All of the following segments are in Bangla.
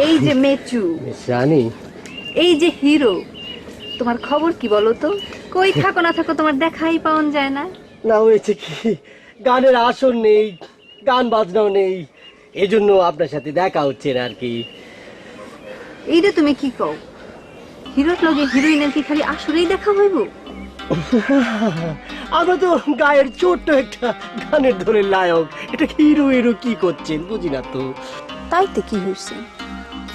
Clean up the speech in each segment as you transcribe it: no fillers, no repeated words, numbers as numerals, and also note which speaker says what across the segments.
Speaker 1: এই যে মেচু,
Speaker 2: জানি
Speaker 1: এই যে হিরো, তোমার খবর কি বলো তো? কই থাকো না থাকো তোমার দেখাই পাওয়া যায় না।
Speaker 2: না, হয়েছে কি, গানের আসর নেই, গান বাজনাও নেই, এজন্য আপনার সাথে দেখা হচ্ছে না আর কি।
Speaker 1: এইটা তুমি কি কও? হিরোর লগে হিরোইনের কি খালি আসরেই দেখা হইব?
Speaker 2: আমরা তো গায়ের ছোট্ট একটা গানের ধরে নায়ক, এটা হিরো হিরো কি করছেন বুঝি না তো।
Speaker 1: তাইতে কি হয়েছে?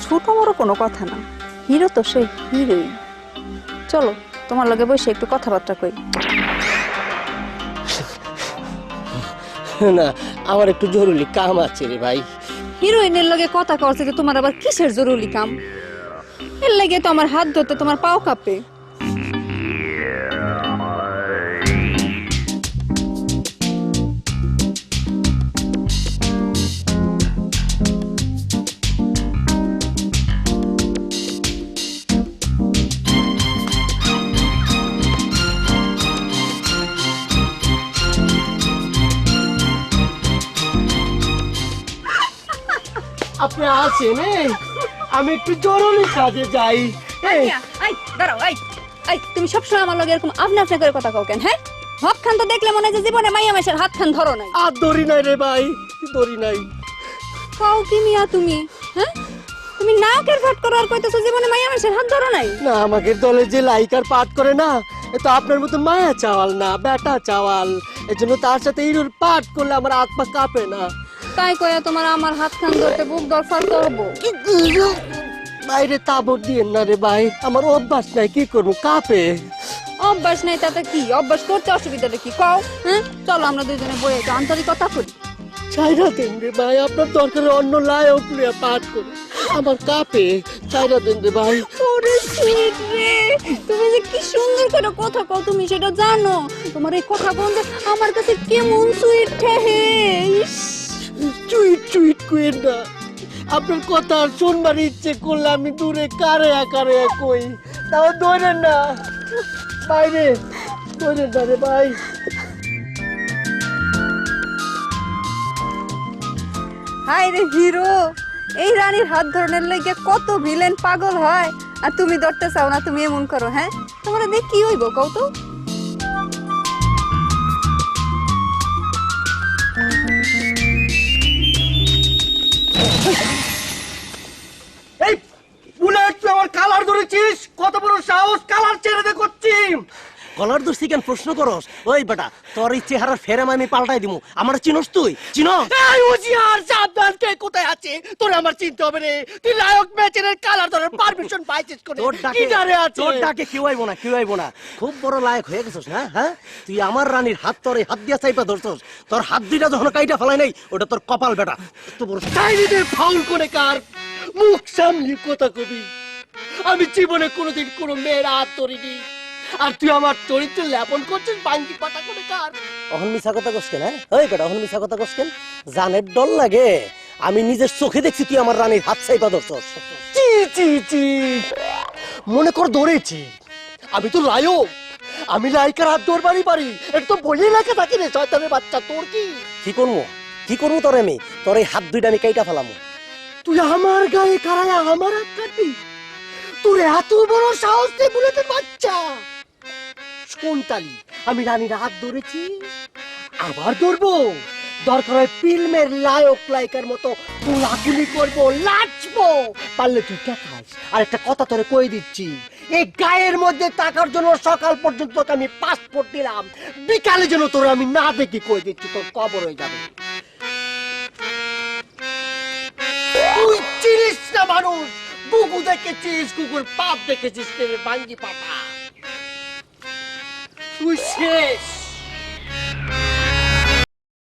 Speaker 1: ছোট বড় কোনো কথা না, হিরো তো সে হিরোই। চলো তোমার লগে বসে একটু কথাবার্তা কই।
Speaker 2: না, আমার একটু জরুরি কাম আছে রে ভাই।
Speaker 1: হিরোইনের লগে কথা কওয়াতে তোমার আবার কিসের জরুরি কাম? এর লাগে তো আমার হাত ধরতে তোমার পাও কাঁপে।
Speaker 2: আপনি আছেন? আমি একটু জরুরি কাজে যাই।
Speaker 1: তুমি সবসময় আমার লগে এরকম আপনা আপনা করে কথা কও কেন? হ্যাঁ, হক খান তো দেখলে মনে হয় যে জীবনে মাইয়া মাসের হাত খান ধরো নাই।
Speaker 2: আর দড়ি নাই রে ভাই, দড়ি নাই।
Speaker 1: কাও কি মিয়া তুমি? হ্যাঁ, তুমি নাকের ফাট করো আর কইতেছো জীবনে মাইয়া মাসের হাত ধরো নাই।
Speaker 2: না, আমাকে দলে যে লাইকার পাঠ করে না, এ তো আপনার মতো মায়া চাওয়াল না, বেটা চাওয়াল। এজন্য তার সাথে ইরুর পাঠ করলে আমার আত্মা কাঁপে না।
Speaker 1: তাই কইয়া তোমার আমার হাত খান ধরতে বুক দরফার করবো?
Speaker 2: বাইরে তাবর দিয়েন না রে ভাই, আমার অভ্যাস নাই, কি করবো, কাঁপে।
Speaker 1: অভ্যাস নাই তাতে কি? অভ্যাস করতে অসুবিধাটা কি কও? হ্যাঁ, চলো আমরা দুইজনে বইয়ে একটু আন্তরিকতা করি।
Speaker 2: চাইরা দেন রে ভাই, আপনার দরকারে অন্য লায়ক নিয়ে পাঠ করি, আমার কাঁপে। চাইরা দেন রে ভাই।
Speaker 1: ওরে সুইট রে, তুমি যে কি সুন্দর করে কথা কও, তুমি সেটা জানো? তোমার এই কথা কোন যে আমার কাছে কেমন সুইট ঠেহে।
Speaker 2: চুইট চুইট কইেন না, আপনার কথা আর শুনবার ইচ্ছে করলে আমি দূরে কারে আকারে কই, তাও ধরেন না বাইরে, ধরেন না রে ভাই।
Speaker 1: হাই রে হিরো, এই রানীর হাত ধরনের লাগে কত ভিলেন পাগল হয়, আর তুমি ধরতে চাও না। তুমি এমন করো, হ্যাঁ? তোমার দেখ কি হইব কও তো?
Speaker 2: এই বুলেট, তুই আমার কালার ধরেছিস? কত বড় সাহস, কালার ছেড়ে দে করছি।
Speaker 3: কলার দোষী কেন প্রশ্ন করস? ওই বেটা, তোর এই চেহারার ফেরেম আমি পাল্টাই দিমু। আমার চিনস তুই? চিনো?
Speaker 2: এই হুঁশিয়ার, সাবধান, কে কোথায় আছে তোর আমার চিনতে হবে রে। তুই লায়ক ম্যাচের কালার ধরার পারমিশন পাইছিস কোনে?
Speaker 3: তোর ডাকে,
Speaker 2: কি ডারে আছে?
Speaker 3: তোর ডাকে কেউ আইবো না, কেউ আইবো না। খুব বড় লায়ক হয়ে গেছিস না? হ্যাঁ, তুই আমার রানীর হাত, তোর এই হাত দিয়া চাইপা ধরছস। তোর হাত দুইটা যখন কাইটা ফেলাই নাই, ওটা তোর কপাল বেটা। তো বড়
Speaker 2: চাইনিদের ফাউল করে কার মুখ সামলি কথা কবি। আমি জীবনে কোনোদিন কোনো মেয়ের হাত ধরিনি, আর তুই আমার চরিত্র লেপন করছিস বাঙ্গি পাতা করে কার।
Speaker 3: অহন মিছা কথা কস কেন? হ্যাঁ, ওই বেটা, অহন মিছা কথা কস কেন? জানের ডর লাগে? আমি নিজের চোখে দেখছি তুই আমার রানীর হাত চাইপা ধরছস।
Speaker 2: চি চি চি, মনে কর ধরেছি, আমি তো লায়ক, আমি লাইকার হাত ধরবারই পারি। এটা তো বইয়ে লেখা থাকি রে শয়তানের বাচ্চা। তোর কি
Speaker 3: কি করবো, কি করবো তোর? আমি তোর এই হাত দুইটা আমি কাইটা ফেলামু।
Speaker 2: তুই আমার গায়ে কারায় আমার হাত কাটবি? তোর এত বড় সাহস নেই বুলেটের বাচ্চা? কোনটালি আমি রানীর হাত ধরেছি, আবার ধরবো। দরকার হয় ফিল্মের লায়ক লাইকার মতো কোলাকুলি করবো, নাচবো। পারলে তুই দেখাস। আর একটা কথা তোরে কই দিচ্ছি, এই গায়ের মধ্যে টাকার জন্য সকাল পর্যন্ত তোকে আমি পাসপোর্ট দিলাম, বিকালে যেন তোর আমি না দেখি, কই দিচ্ছি তোর কবর হয়ে যাবে। তুই চিনিস না মানুষ, বুকু দেখেছিস, কুকুর পাপ দেখেছিস, বাঙ্গি পাপা। তুই শেষ।